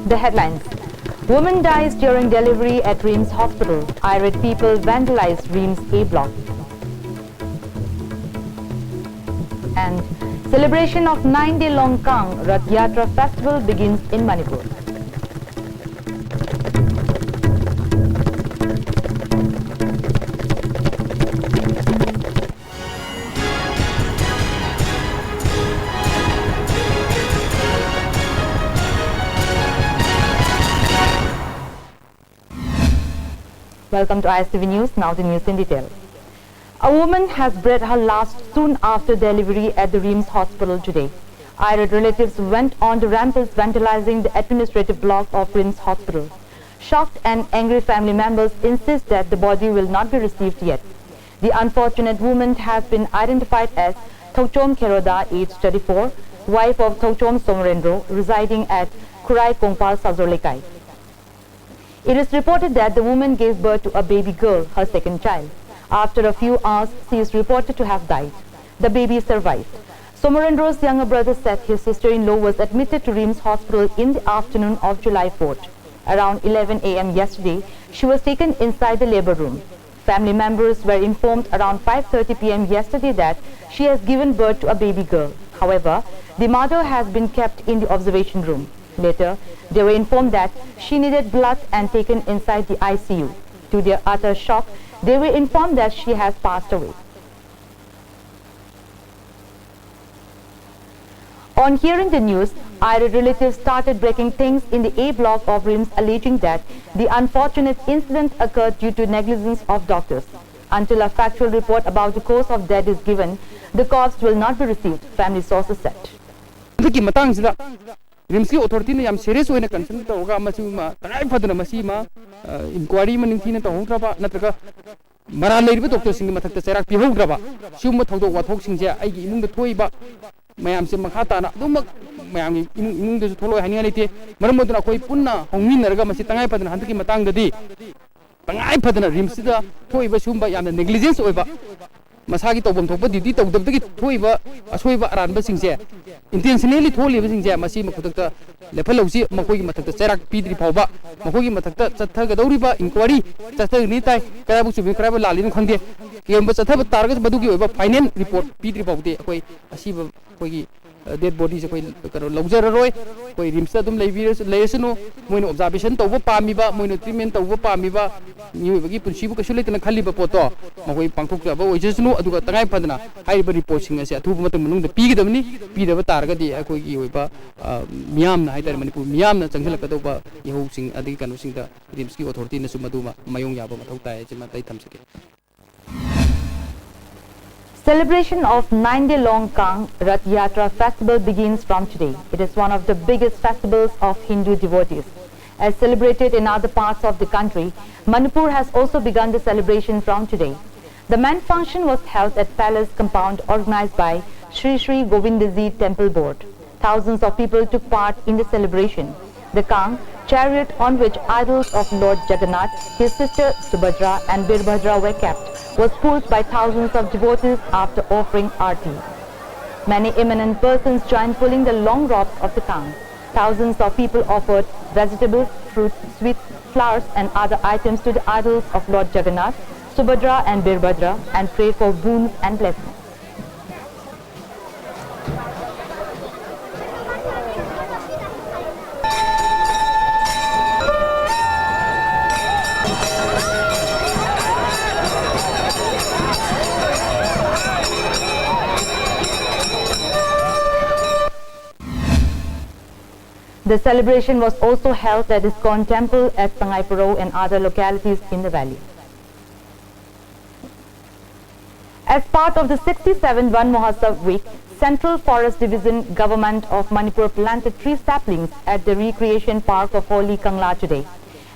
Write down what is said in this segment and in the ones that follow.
The headlines. Woman dies during delivery at Reams Hospital. Irate people vandalize Reams A block. And celebration of 9-day-long Kang Rath Yatra festival begins in Manipur. Welcome to ISTV News, now the news in detail. A woman has breathed her last soon after delivery at the Reams Hospital today. Irate relatives went on the rampage vandalizing the administrative block of Reams Hospital. Shocked and angry family members insist that the body will not be received yet. The unfortunate woman has been identified as Thokchom Kheroda, aged 34, wife of Thokchom Somrendro, residing at Kurai Kongpal Sazolekai. It is reported that the woman gave birth to a baby girl, her second child. After a few hours, she is reported to have died. The baby survived. Somrendro's younger brother said his sister-in-law was admitted to Reams Hospital in the afternoon of July 4th. Around 11 a.m. yesterday, she was taken inside the labor room. Family members were informed around 5:30 p.m. yesterday that she has given birth to a baby girl. However, the mother has been kept in the observation room. Later, they were informed that she needed blood and taken inside the ICU. To their utter shock, they were informed that she has passed away. On hearing the news, irate relatives started breaking things in the A block of Reams, alleging that the unfortunate incident occurred due to negligence of doctors. Until a factual report about the cause of death is given, the corpse will not be received, family sources said. Rimski authority ne yam serious oina concern ta hoga masu ma tanai phadna masi ma inquiry ma ningthina ta hongraba natraga mara leiriba doctor sing mathakta cherak pi hongraba siumma thodok wathok singje aigi imung da thoiba mayam se makha ta na dumak mayam imung da tholoi hani alite maram modna koi punna hongmin naraga masi tangai phadna handki matang dadi tangai phadna rims da thoiba siumba yamna negligence oiba masagi tobom thokpa duty tawdabdagi thoiba asoiba aranba singje intentionally tholiba singje masi makhudakta lephalausi makoi mathakta cherak pidri phawba makoi mathakta chathagadoriba inquiry chathagni tai karabu chubi karabu lalin khangde kemba chathaba target badugi oiba final report pidri phawde akoi asiba koigi dead body se koi karo lawjararoi koi rimsa dum leisunu moino observation tawba pamiba moino treatment tawba pamiba niubagi punsibu kasu letana khaliba poto makoi pangthok jaba oijesnu aduga tangai padna haiba report sing ase athuba matam manung pigidamni pidaba targadi akoi gi oiba miyamna haidar manipur miyamna changhalakadaba yehu sing adigi kanu sing da rimski authority na sumaduma mayong yaba mathau tai jema tai thamsake. Celebration of 9-day-long Kang Rath Yatra festival begins from today. It is one of the biggest festivals of Hindu devotees. As celebrated in other parts of the country, Manipur has also begun the celebration from today. The main function was held at Palace compound organized by Sri Sri Govindaji Temple Board. Thousands of people took part in the celebration. The Kang, chariot on which idols of Lord Jagannath, his sister Subhadra and Birbhadra were kept, was pulled by thousands of devotees after offering arti. Many eminent persons joined pulling the long ropes of the Kang. Thousands of people offered vegetables, fruits, sweets, flowers and other items to the idols of Lord Jagannath, Subhadra and Birbhadra and prayed for boons and blessings. The celebration was also held at ISKCON temple at Sangaipuro and other localities in the valley. As part of the 67 Van Mahotsav week, Central Forest Division Government of Manipur planted 3 saplings at the recreation park of Holy Kangla today.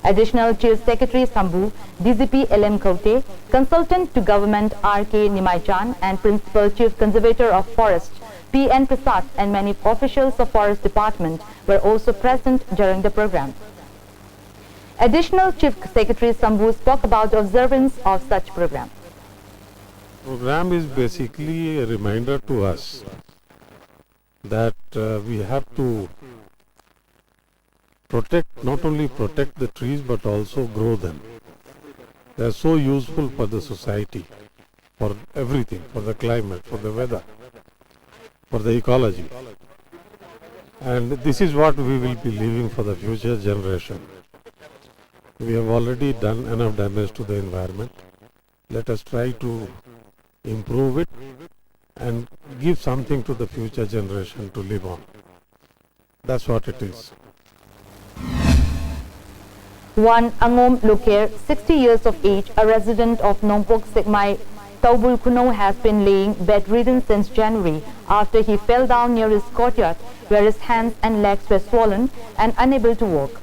Additional Chief Secretary Sambhu, DGP LM Kaute, Consultant to Government RK Nimaichan and Principal Chief Conservator of Forest P.N. Prasad and many officials of Forest Department were also present during the program. Additional Chief Secretary Sambhu spoke about the observance of such program. Program is basically a reminder to us that we have to not only protect the trees but also grow them. They are so useful for the society, for everything, for the climate, for the weather, for the ecology. And this is what we will be leaving for the future generation. We have already done enough damage to the environment. Let us try to improve it and give something to the future generation to live on. That's what it is. One Angom Loker, 60 years of age, a resident of Nongpok Sikmai, Taubul Kuno, has been laying bedridden since January after he fell down near his courtyard where his hands and legs were swollen and unable to walk.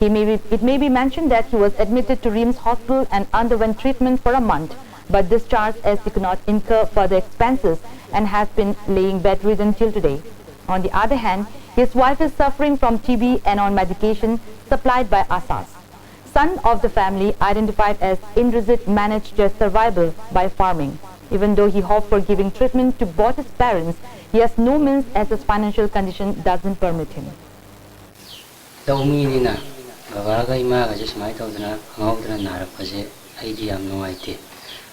It may be mentioned that he was admitted to Reams Hospital and underwent treatment for a month, but discharged as he could not incur further expenses and has been laying bedridden till today. On the other hand, his wife is suffering from TB and on medication supplied by Asas. Son of the family, identified as Indrajit, managed their survival by farming. Even though he hoped for giving treatment to both his parents, he has no means as his financial condition doesn't permit him. Babaga imaga just my thousand ngawdra narapase ID am no idea.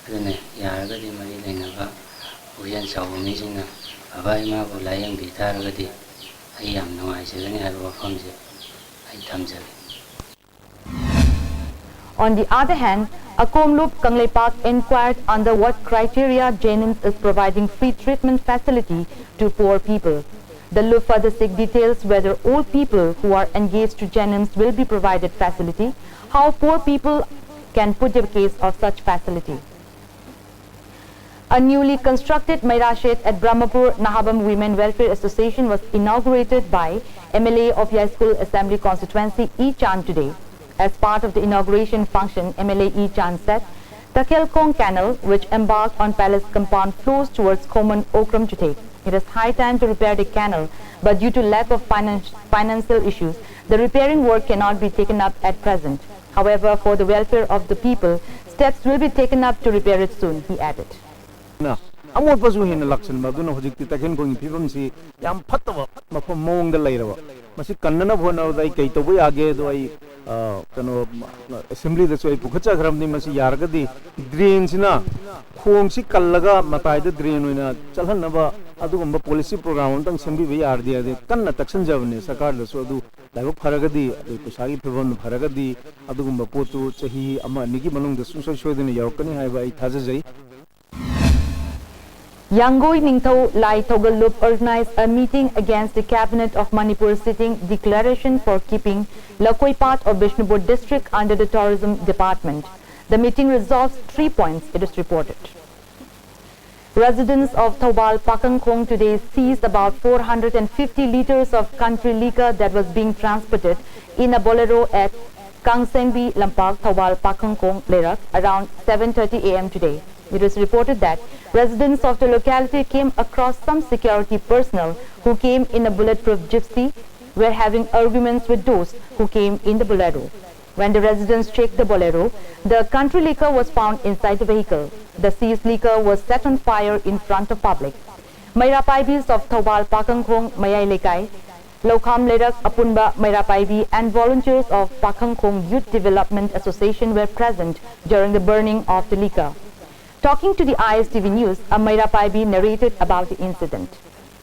Adane yaraga di mari naga uyan sawmi sina baba ima ko layang bitaraga di I am no idea gani haba famje I tamjage. On the other hand, Akomlup Kanglei Park inquired under what criteria Jennings is providing free treatment facility to poor people. The loop further seek details whether all people who are engaged to Jennings will be provided facility, how poor people can put a case of such facility. A newly constructed Mairashet at Brahmapur Nahabam Women Welfare Association was inaugurated by MLA of High School Assembly Constituency E. Chan today. As part of the inauguration function, MLA E. Chan said, the Kelkong Canal, which embarked on Palace Compound, flows towards Khoman Okram Chute. It is high time to repair the canal, but due to lack of financial issues, the repairing work cannot be taken up at present. However, for the welfare of the people, steps will be taken up to repair it soon, he added. Amot pasu hin election maduna hojikti taken going people si yam phatwa mafam mong da leirawa masi kannana bhona dai kai to boi age do ai kano assembly da soi pukhacha gram ni masi yargadi drain sina khong si kallaga matai da drain oina chalhan ba adugumba policy program tang sembi be yar dia de kanna taksan javne sarkar da so adu laiba pharagadi kusagi phibon pharagadi adugumba potu chahi ama nigi manung da sun soi dine yaukani haiba ai thajajai. Yangoi Ningthau Lai Thogalup organized a meeting against the Cabinet of Manipur sitting declaration for keeping Lakoi part of Bishnupur district under the Tourism Department. The meeting resolves 3 points, it is reported. Residents of Thobal Pakangkhong today seized about 450 liters of country liquor that was being transported in a bolero at Kangsenbi Lampak, Thobal Pakangkhong, Lerak around 7:30 a.m. today. It is reported that residents of the locality came across some security personnel who came in a bulletproof gypsy, were having arguments with those who came in the bolero. When the residents checked the bolero, the country liquor was found inside the vehicle. The seized liquor was set on fire in front of public. Mairapaibis of Thobal Pakangkhong, Mayai Lekai, Lokham Lerak, Apunba, Mairapaibi and volunteers of Pakangkhong Youth Development Association were present during the burning of the liquor. Talking to the ISTV News, a Mairapaibi narrated about the incident.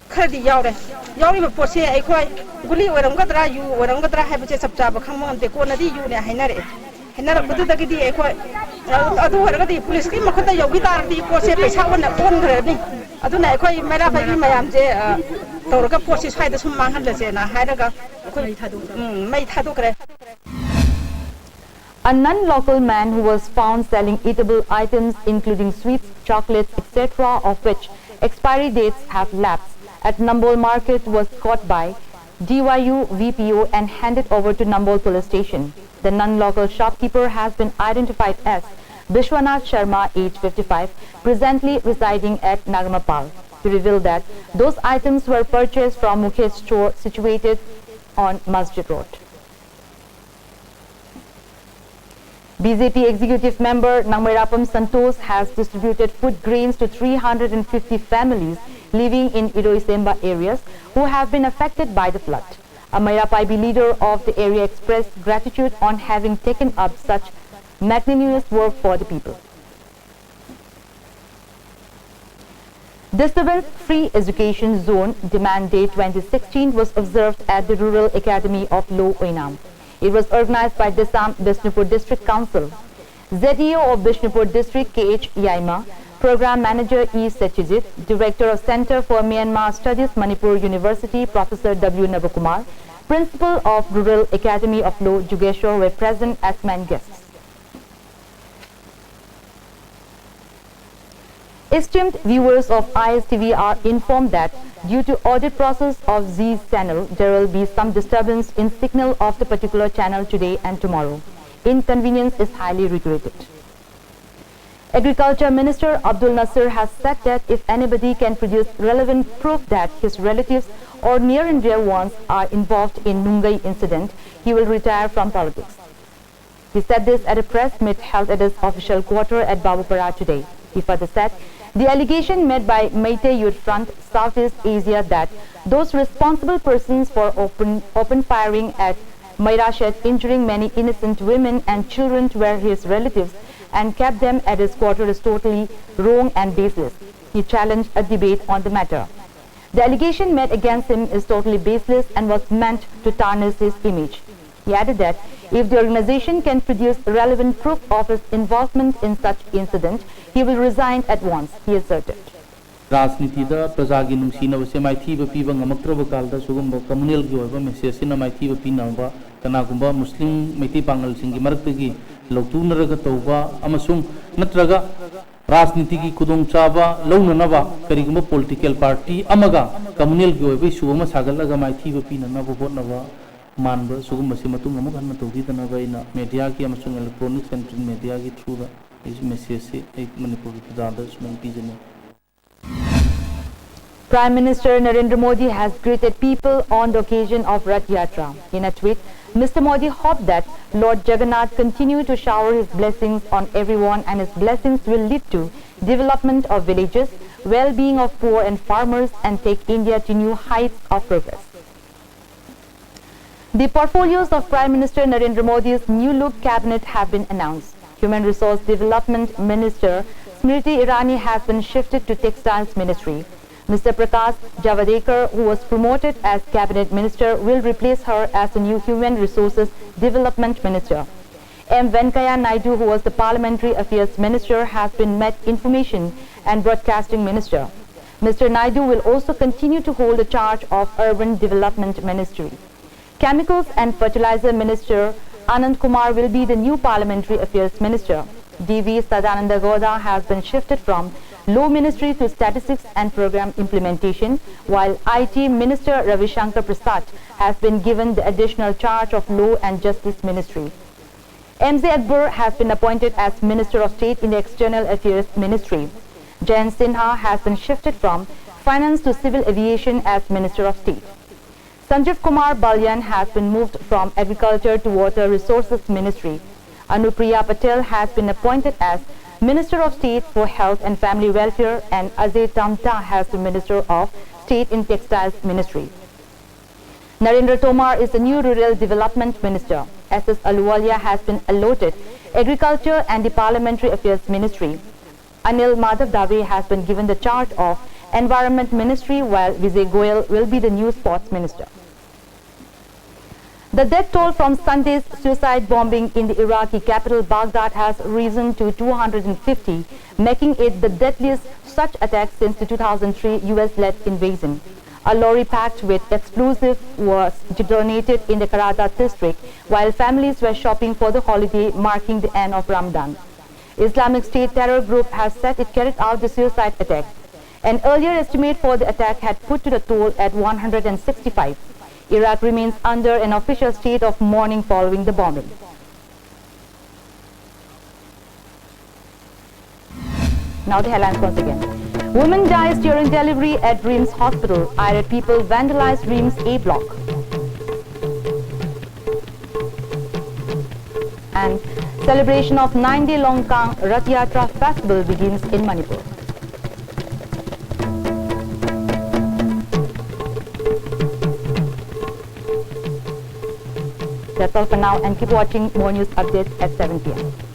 Khadi yaure yauri ba pose ai khoi guli waram gadra yu waram gadra hai bache sabta ba khangmon te ko nadi yu ne hainare hainara budu dagi di ai khoi adu wara gadi police ki makhata yogi tar di pose paisa wana on gre ni adu na ai khoi Mairapaibi mayam je torga pose sai da sum mang han le je na hairaga khoi mai thadu kre. A non-local man who was found selling eatable items including sweets, chocolates, etc. of which expiry dates have lapsed at Nambol Market was caught by DYU VPO and handed over to Nambol Police Station. The non-local shopkeeper has been identified as Bishwanath Sharma, age 55, presently residing at Nagamapal. He revealed that those items were purchased from Mukesh store situated on Masjid Road. BJP executive member Nangmairapam Santos has distributed food grains to 350 families living in Iroisemba areas who have been affected by the flood. A Mayapaibi leader of the area expressed gratitude on having taken up such magnanimous work for the people. Disturbance-free education zone demand day 2016 was observed at the Rural Academy of Low Oinam. It was organized by Desam Bishnupur District Council. ZEO of Bishnupur District KH Yaima, Program Manager E. Sachijit, Director of Center for Myanmar Studies Manipur University Professor W. Navakumar, Principal of Rural Academy of Law Jugeshwar were present as main guests. Esteemed viewers of ISTV are informed that due to audit process of Z's channel, there will be some disturbance in signal of the particular channel today and tomorrow. Inconvenience is highly regretted. Agriculture Minister Abdul Nasir has said that if anybody can produce relevant proof that his relatives or near and dear ones are involved in Nungai incident, he will retire from politics. He said this at a press meet held at his official quarter at Babupara today. He further said, the allegation made by Meitei Youth Front Southeast Asia that those responsible persons for open firing at Mairashet, injuring many innocent women and children were his relatives and kept them at his quarter is totally wrong and baseless. He challenged a debate on the matter. The allegation made against him is totally baseless and was meant to tarnish his image. He added that if the organization can produce relevant proof of his involvement in such incident, he will resign at once, he asserted. राजनीतिदा प्रजागी नुंसीनबसे माइथीब पीबा ngamakraba kalda sugumba communal gi oiba message sina maithiba pinaba kanagumba muslim meiti pangal singi maraktagi lautunaraga tauba amasung natraga राजनीति की खुदोंचाबा लौननबा करिगुम political party अमगा communal की ओइबे सुगम सागलगा माइथीब पिननबा होनबा मानब सुगम से मतुंग अमग हन तौदीदनबा इना मीडिया की अमसुंग इलेक्ट्रॉनिक्स एंड प्रिंट मीडिया की थ्रू दा इस मैसेज से एक मणिपुर की प्रजादा सुमन पीजने. Prime Minister Narendra Modi has greeted people on the occasion of Rath Yatra. In a tweet, Mr. Modi hoped that Lord Jagannath continue to shower his blessings on everyone and his blessings will lead to development of villages, well-being of poor and farmers and take India to new heights of progress. The portfolios of Prime Minister Narendra Modi's new look cabinet have been announced. Human Resource Development Minister Smriti Irani has been shifted to Textiles Ministry. Mr. Prakash Javadekar, who was promoted as Cabinet Minister, will replace her as the new Human Resources Development Minister. M. Venkaiah Naidu, who was the Parliamentary Affairs Minister, has been made Information and Broadcasting Minister. Mr. Naidu will also continue to hold the charge of Urban Development Ministry. Chemicals and Fertilizer Minister Anand Kumar will be the new Parliamentary Affairs Minister. D.V. Sadananda Gowda has been shifted from Law Ministry to Statistics and Program Implementation, while IT Minister Ravi Shankar Prasad has been given the additional charge of Law and Justice Ministry. M.Z. Akbar has been appointed as Minister of State in the External Affairs Ministry. Jayant Sinha has been shifted from Finance to Civil Aviation as Minister of State. Sanjeev Kumar Balyan has been moved from Agriculture to Water Resources Ministry. Anupriya Patel has been appointed as Minister of State for Health and Family Welfare and Ajay Tamta has been Minister of State in Textiles Ministry. Narendra Tomar is the new Rural Development Minister. S.S. Aluwalia has been allotted Agriculture and the Parliamentary Affairs Ministry. Anil Madhav Dave has been given the charge of Environment Ministry, while Vijay Goyal will be the new Sports Minister. The death toll from Sunday's suicide bombing in the Iraqi capital Baghdad has risen to 250, making it the deadliest such attack since the 2003 US-led invasion. A lorry packed with explosives was detonated in the Karada district while families were shopping for the holiday marking the end of Ramadan. Islamic State terror group has said it carried out the suicide attack. An earlier estimate for the attack had put to the toll at 165. Iraq remains under an official state of mourning following the bombing. Now the headlines once again. Woman dies during delivery at Reams Hospital. Irate people vandalized Reams A block. And celebration of 9-day Longkang Rath Yatra festival begins in Manipur. That's all for now, and keep watching more news updates at 7 p.m.